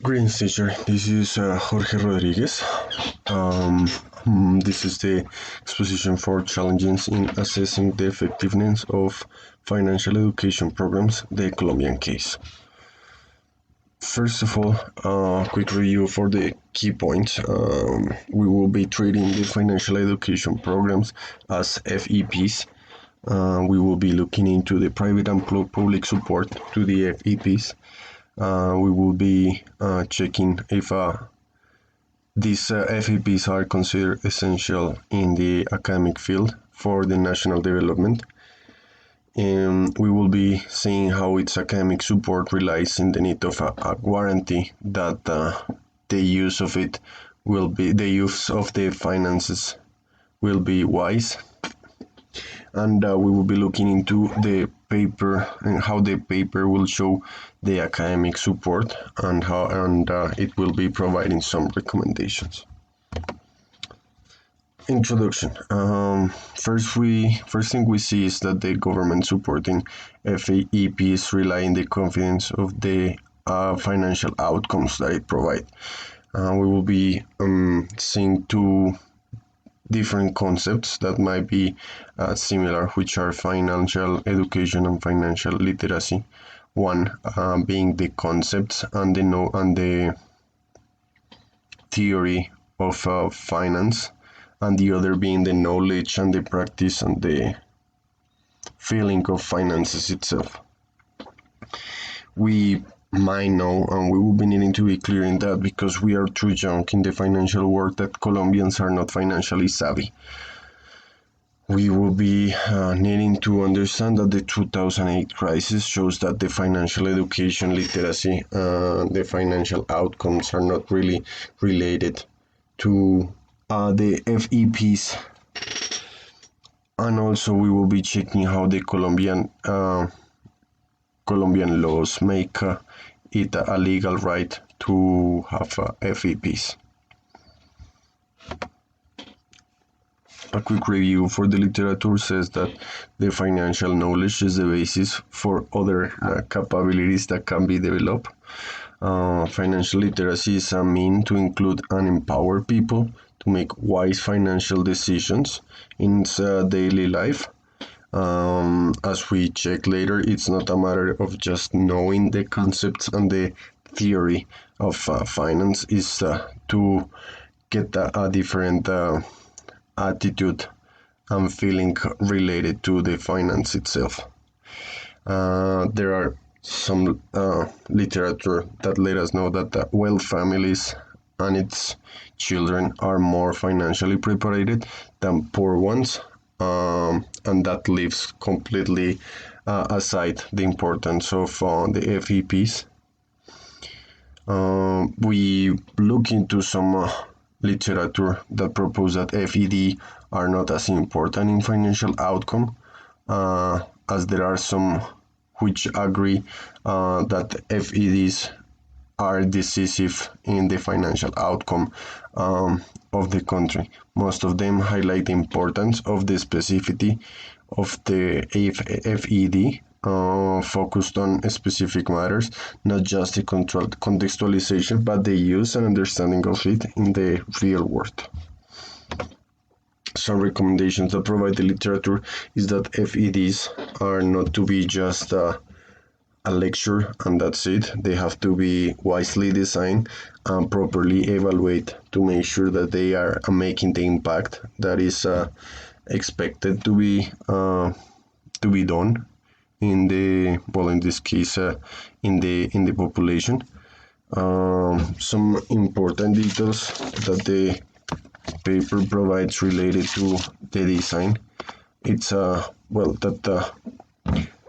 Greetings, teacher. This is Jorge Rodriguez. This is the exposition for challenges in assessing the effectiveness of financial education programs, the Colombian case. First of all, quick review for the key points. We will be treating the financial education programs as FEPs. We will be looking into the private and public support to the FEPs. We will be checking if these FEPs are considered essential in the academic field for the national development. And we will be seeing how its academic support relies in the need of a guarantee that the use of it will be, the use of the finances will be wise. And we will be looking into the paper and how the paper will show the academic support and how it will be providing some recommendations. Introduction. First thing we see is that the government supporting FEPs rely on the confidence of the financial outcomes that it provides. We will be seeing two different concepts that might be similar, which are financial education and financial literacy. One being the concepts and the theory of finance, and the other being the knowledge and the practice and the feeling of finances itself. We might know, and we will be needing to be clear in that because we are too young in the financial world, that Colombians are not financially savvy. We will be needing to understand that the 2008 crisis shows that the financial education literacy, the financial outcomes are not really related to the FEPs. And also we will be checking how the Colombian laws make it a legal right to have FEPs. A quick review for the literature says that the financial knowledge is the basis for other capabilities that can be developed. Financial literacy is a means to include and empower people to make wise financial decisions in daily life. As we check later, it's not a matter of just knowing the concepts and the theory of finance, is to get a different attitude and feeling related to the finance itself. There are some literature that let us know that wealth families and its children are more financially prepared than poor ones, and that leaves completely aside the importance of the FEPs. We look into some literature that propose that FED are not as important in financial outcome, as there are some which agree that FEDs are decisive in the financial outcome of the country. Most of them highlight the importance of the specificity of the FED, focused on specific matters, not just the controlled contextualization, but the use and understanding of it in the real world. Some recommendations that provide the literature is that FEDs are not to be just a lecture and that's it. They have to be wisely designed and properly evaluated to make sure that they are making the impact that is expected to be done in the, well, in this case, in the population. Some important details that the paper provides related to the design. It's well, that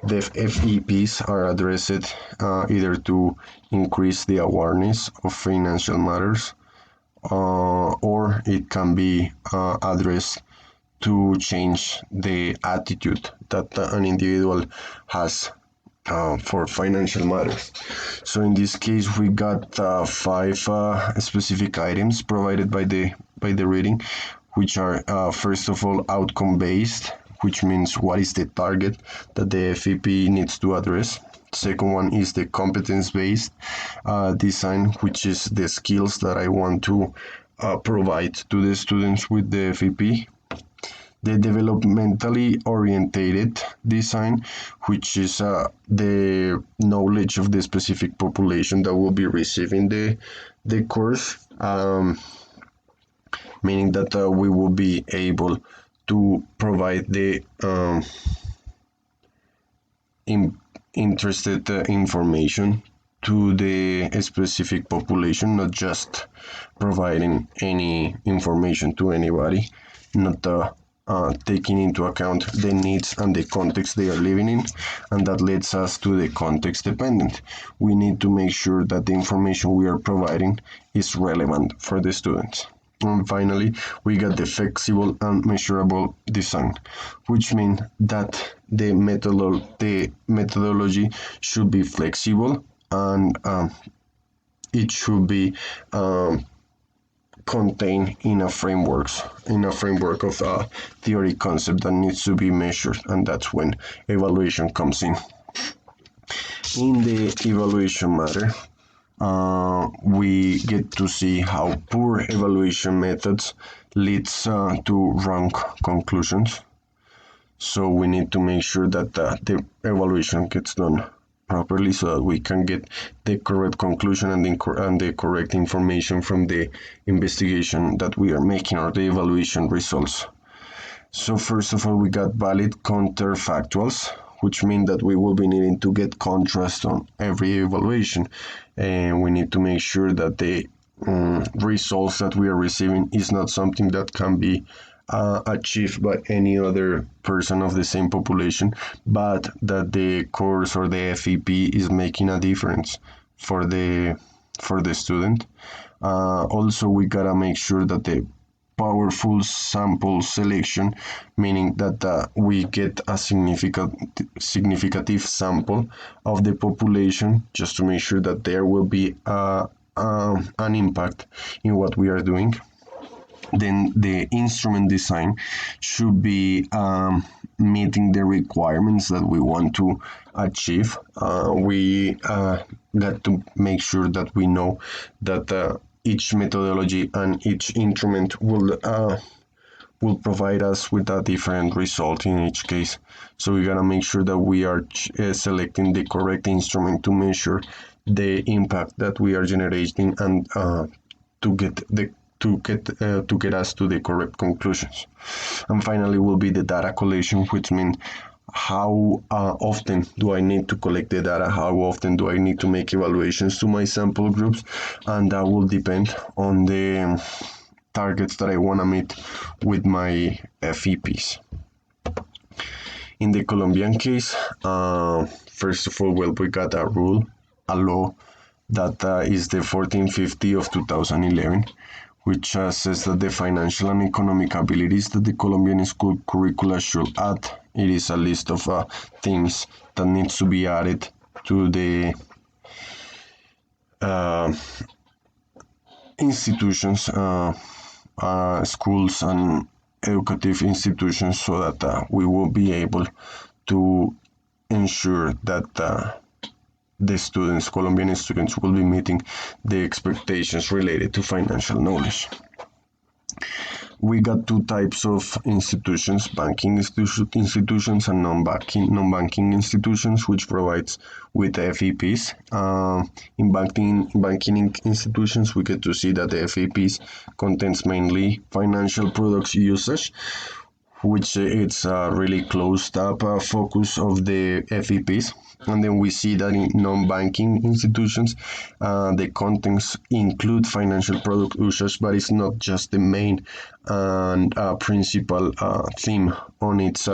the FEPs are addressed either to increase the awareness of financial matters, or it can be addressed to change the attitude that an individual has for financial matters. So in this case, we got 5 specific items provided by the reading, which are first of all outcome based, which means what is the target that the FEP needs to address. second one is the competence-based design, which is the skills that I want to provide to the students with the FEP. The developmentally orientated design, which is the knowledge of the specific population that will be receiving the course, meaning that we will be able to provide the interested information to the specific population, not just providing any information to anybody, not taking into account the needs and the context they are living in, and that leads us to the context dependent. We need to make sure that the information we are providing is relevant for the students. And finally, we got the flexible and measurable design, which means that the methodology should be flexible and it should be contained in a framework of theory concept that needs to be measured, and that's when evaluation comes in. In the evaluation matter, we get to see how poor evaluation methods leads to wrong conclusions. So we need to make sure that the evaluation gets done properly so that we can get the correct conclusion and the correct information from the investigation that we are making, or the evaluation results. So first of all, we got valid counterfactuals, which mean that we will be needing to get contrast on every evaluation, and we need to make sure that the results that we are receiving is not something that can be achieved by any other person of the same population, but that the course or the FEP is making a difference for the student. Also, we gotta make sure that the powerful sample selection, meaning that we get a significative sample of the population, just to make sure that there will be an impact in what we are doing. Then the instrument design should be meeting the requirements that we want to achieve. We got to make sure that we know that each methodology and each instrument will provide us with a different result in each case. So we gotta make sure that we are selecting the correct instrument to measure the impact that we are generating, and to get us to the correct conclusions. And finally will be the data collection, which means how often do I need to collect the data, how often do I need to make evaluations to my sample groups, and that will depend on the targets that I want to meet with my FEPs. In the Colombian case, first of all, well, we got a law that is the 1450 of 2011, which says that the financial and economic abilities that the Colombian school curricula should add. It is a list of things that needs to be added to the institutions, schools and educative institutions, so that we will be able to ensure that the students, Colombian students, will be meeting the expectations related to financial knowledge. We got two types of institutions: banking institutions and non-banking institutions, which provides with FEPs. In banking institutions, we get to see that the FEPs contains mainly financial products usage, which it's a really closed up focus of the FEPs. And then we see that in non-banking institutions, the contents include financial product usage, but it's not just the main and principal theme on its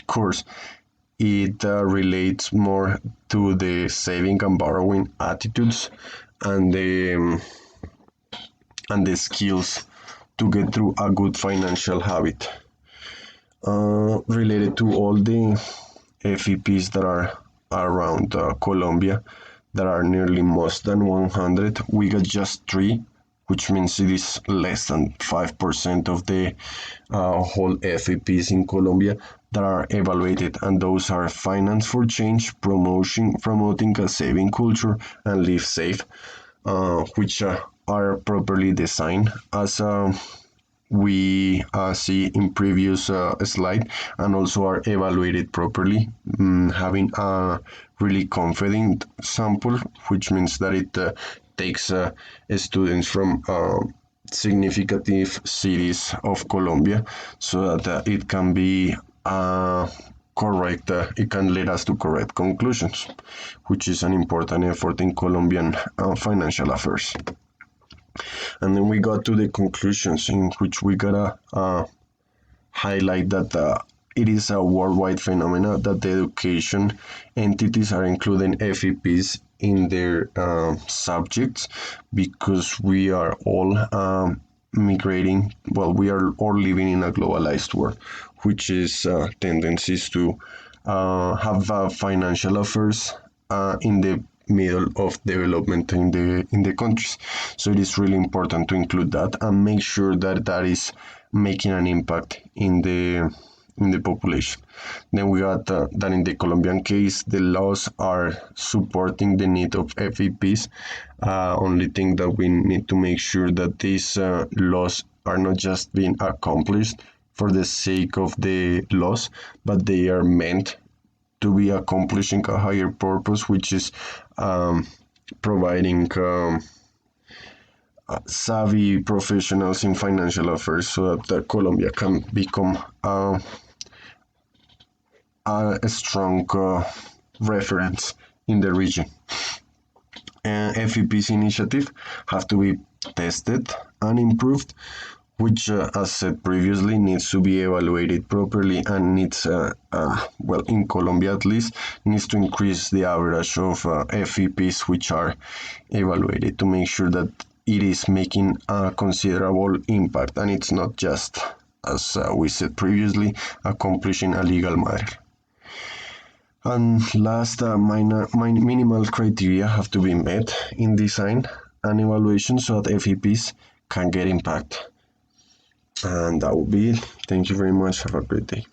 course. It relates more to the saving and borrowing attitudes and the skills to get through a good financial habit. Related to all the FEPs that are around Colombia, that are nearly more than 100, we got just 3, which means it is less than 5% of the whole FEPs in Colombia that are evaluated, and those are finance for change, promoting a saving culture, and live safe, which are properly designed as we see in previous slide, and also are evaluated properly, having a really confident sample, which means that it takes students from significant cities of Colombia, so that it can be correct, it can lead us to correct conclusions, which is an important effort in Colombian financial affairs. And then we got to the conclusions, in which we gotta highlight that it is a worldwide phenomenon that the education entities are including FEPs in their subjects, because we are all migrating. Well, we are all living in a globalized world, which is tendencies to have financial affairs in the middle of development in the countries. So it is really important to include that and make sure that that is making an impact in the population. Then we got that in the Colombian case, the laws are supporting the need of FEPs. Only thing that we need to make sure that these laws are not just being accomplished for the sake of the laws, but they are meant to be accomplishing a higher purpose, which is providing savvy professionals in financial affairs, so that Colombia can become a strong reference in the region. And FEP's initiative have to be tested and improved, which, as said previously, needs to be evaluated properly, and needs, well, in Colombia at least, needs to increase the average of FEPs which are evaluated, to make sure that it is making a considerable impact, and it's not just, as we said previously, accomplishing a legal matter. And last, minimal criteria have to be met in design and evaluation, so that FEPs can get impact. And that will be it. Thank you very much. Have a great day.